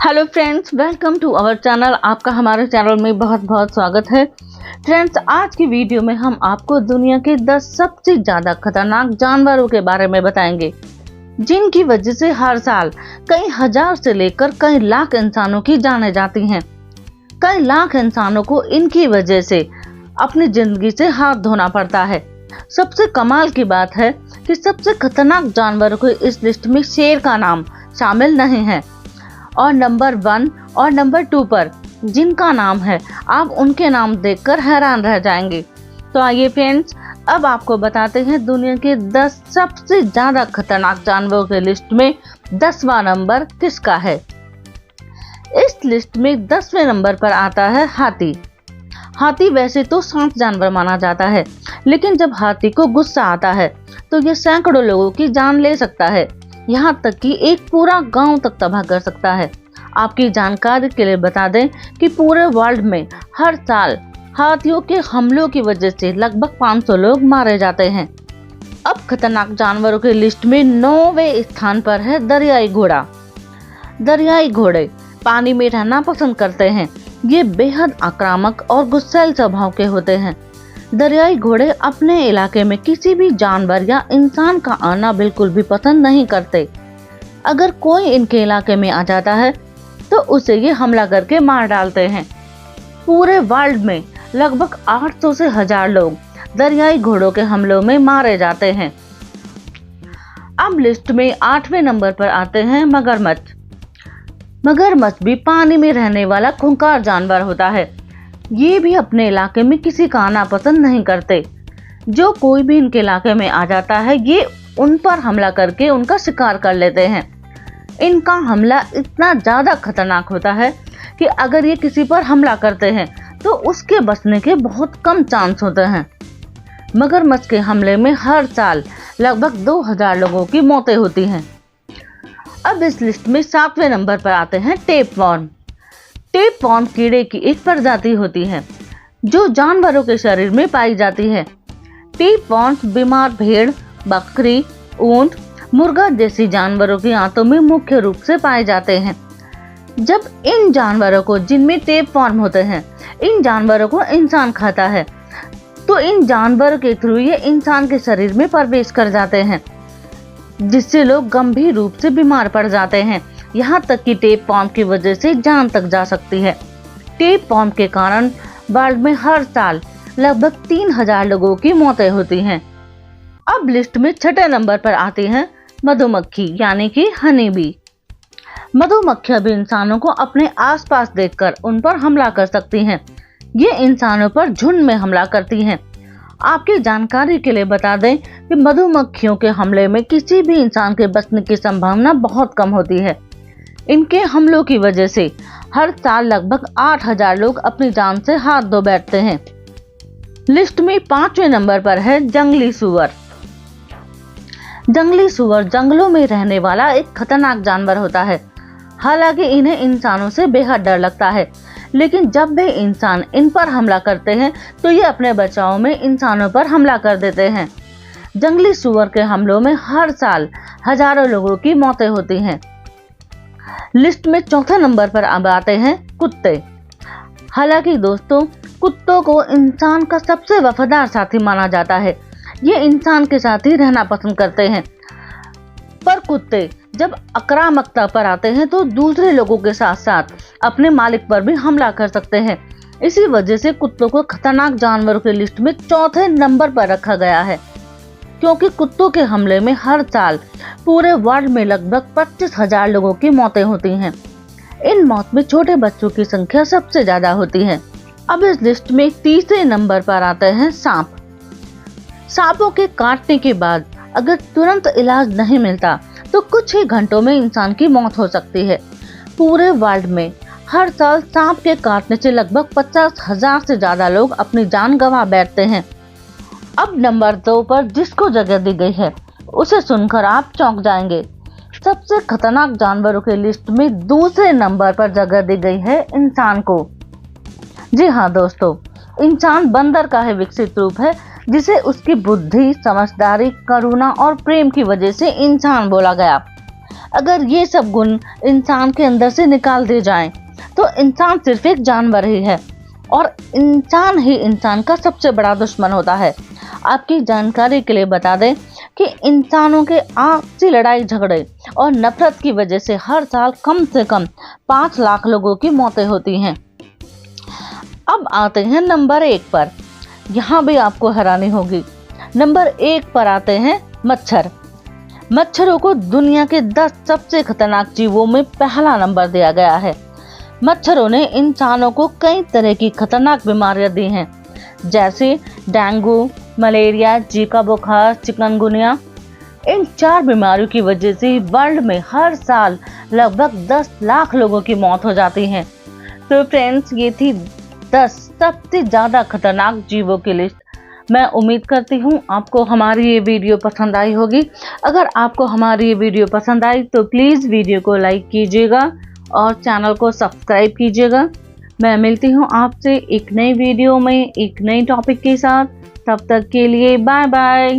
Hello friends, welcome to our channel. आपका हमारे channel में बहुत बहुत स्वागत है। फ्रेंड्स, आज की वीडियो में हम आपको दुनिया के 10 सबसे ज़्यादा खतरनाक जानवरों के बारे में बताएंगे, जिनकी वजह से हर साल कई हजार से लेकर कई लाख इंसानों की जानें जाती हैं। कई लाख इंसानों को इनकी वजह से अपनी जिंदगी से हाथ धोना पड़ता है। सबसे कमाल की बात है कि सबसे खतरनाक जानवरों की इस लिस्ट में शेर का नाम शामिल नहीं है, और नंबर 1 और नंबर 2 पर जिनका नाम है, आप उनके नाम देखकर हैरान रह जाएंगे। तो आइए फ्रेंड्स, अब आपको बताते हैं दुनिया के 10 सबसे ज्यादा खतरनाक जानवरों के लिस्ट में 10वां नंबर किसका है। इस लिस्ट में 10वें नंबर पर आता है हाथी। हाथी वैसे तो शांत जानवर माना जाता है, लेकिन जब हाथी को गुस्सा आता है तो ये सैकड़ों लोगों की जान ले सकता है, यहाँ तक कि एक पूरा गांव तक तबाह कर सकता है। आपकी जानकारी के लिए बता दें कि पूरे वर्ल्ड में हर साल हाथियों के हमलों की वजह से लगभग 500 लोग मारे जाते हैं। अब खतरनाक जानवरों की लिस्ट में 9वें स्थान पर है दरियाई घोड़ा। दरियाई घोड़े पानी में रहना पसंद करते हैं। ये बेहद आक्रामक और गुस्सैल स्वभाव के होते हैं। दरियाई घोड़े अपने इलाके में किसी भी जानवर या इंसान का आना बिल्कुल भी पसंद नहीं करते। अगर कोई इनके इलाके में आ जाता है तो उसे ये हमला करके मार डालते हैं। पूरे वर्ल्ड में लगभग 800 से 1000 लोग दरियाई घोड़ों के हमलों में मारे जाते हैं। अब लिस्ट में 8वें नंबर पर आते हैं मगरमच्छ। मगरमच्छ भी पानी में रहने वाला खूंखार जानवर होता है। ये भी अपने इलाके में किसी का आना पसंद नहीं करते। जो कोई भी इनके इलाके में आ जाता है, ये उन पर हमला करके उनका शिकार कर लेते हैं। इनका हमला इतना ज्यादा खतरनाक होता है कि अगर ये किसी पर हमला करते हैं तो उसके बचने के बहुत कम चांस होते हैं। मगरमच्छ के हमले में हर साल लगभग 2000 लोगों की मौतें होती हैं। अब इस लिस्ट में 7वें नंबर पर आते हैं टेपवॉर्म। टेपवॉर्म कीड़े की एक प्रजाति होती है जो जानवरों के शरीर में पाई जाती है। टेपवॉर्म बीमार भेड़, बकरी, ऊंट, मुर्गा जैसी जानवरों की आंतों में मुख्य रूप से पाए जाते हैं। जब इन जानवरों को, जिनमें टेपवॉर्म होते हैं, इन जानवरों को इंसान खाता है तो इन जानवरों के थ्रू ये इंसान के शरीर में प्रवेश कर जाते हैं, जिससे लोग गंभीर रूप से बीमार पड़ जाते हैं। यहाँ तक कि टेपवॉर्म की वजह से जान तक जा सकती है। टेपवॉर्म के कारण वर्ल्ड में हर साल लगभग 3000 लोगों की मौतें होती हैं। अब लिस्ट में 6ठे नंबर पर आती हैं मधुमक्खी, यानी कि हनी बी। मधुमक्खियां भी इंसानों को अपने आसपास देखकर उन पर हमला कर सकती हैं। ये इंसानों पर झुंड में हमला करती हैं। आपकी जानकारी के लिए बता दें कि मधुमक्खियों के हमले में किसी भी इंसान के बचने की संभावना बहुत कम होती है। इनके हमलों की वजह से हर साल लगभग 8000 लोग अपनी जान से हाथ धो बैठते हैं। लिस्ट में 5वें नंबर पर है जंगली सुअर। जंगली सुअर जंगलों में रहने वाला एक खतरनाक जानवर होता है। हालांकि इन्हें इंसानों से बेहद डर लगता है, लेकिन जब भी इंसान इन पर हमला करते हैं तो ये अपने बचाव में इंसानों पर हमला कर देते हैं। जंगली सुअर के हमलों में हर साल हजारों लोगों की मौतें होती हैं। लिस्ट में 4थे नंबर पर अब आते हैं कुत्ते। हालांकि दोस्तों, कुत्तों को इंसान का सबसे वफादार साथी माना जाता है। ये इंसान के साथ ही रहना पसंद करते हैं, पर कुत्ते जब आक्रामकता पर आते हैं तो दूसरे लोगों के साथ साथ अपने मालिक पर भी हमला कर सकते हैं। इसी वजह से कुत्तों को खतरनाक जानवरों की लिस्ट में 4थे नंबर पर रखा गया है, क्योंकि कुत्तों के हमले में हर साल पूरे वर्ल्ड में लगभग 25,000 लोगों की मौतें होती हैं। इन मौत में छोटे बच्चों की संख्या सबसे ज्यादा होती है। अब इस लिस्ट में 3रे नंबर पर आते हैं सांप। सांपों के काटने के बाद अगर तुरंत इलाज नहीं मिलता तो कुछ ही घंटों में इंसान की मौत हो सकती है। पूरे वर्ल्ड में हर साल सांप के काटने से लगभग 50,000 से ज्यादा लोग अपनी जान गंवा बैठते हैं। अब नंबर 2 पर जिसको जगह दी गई है उसे सुनकर आप चौंक जाएंगे। सबसे खतरनाक जानवरों की लिस्ट में 2रे नंबर पर जगह दी गई है इंसान को। जी हाँ दोस्तों, इंसान बंदर का ही विकसित रूप है, जिसे उसकी बुद्धि, समझदारी, करुणा और प्रेम की वजह से इंसान बोला गया। अगर ये सब गुण इंसान के अंदर से निकाल दिए जाएं, तो इंसान सिर्फ एक जानवर ही है और इंसान ही इंसान का सबसे बड़ा दुश्मन होता है। आपकी जानकारी के लिए बता दें कि इंसानों के आपसी लड़ाई झगड़े और नफरत की वजह से हर साल कम से कम 5 लाख लोगों की मौतें होती हैं। अब आते हैं नंबर 1 पर। यहाँ भी आपको हैरानी होगी। नंबर 1 पर आते हैं मच्छर। मच्छरों को दुनिया के 10 सबसे खतरनाक जीवों में पहला नंबर दिया गया है। मच्छरों ने इंसानों को कई तरह की खतरनाक बीमारियां दी हैं, जैसे डेंगू, मलेरिया, जीका बुखार, चिकनगुनिया। इन 4 बीमारियों की वजह से वर्ल्ड में हर साल लगभग 10 लाख लोगों की मौत हो जाती है। तो फ्रेंड्स, ये थी 10 सबसे ज्यादा खतरनाक जीवों की लिस्ट। मैं उम्मीद करती हूँ आपको हमारी ये वीडियो पसंद आई होगी। अगर आपको हमारी ये वीडियो पसंद आई तो प्लीज़ वीडियो को लाइक कीजिएगा और चैनल को सब्सक्राइब कीजिएगा। मैं मिलती हूँ आपसे एक नई वीडियो में एक नई टॉपिक के साथ। तब तक के लिए बाय बाय।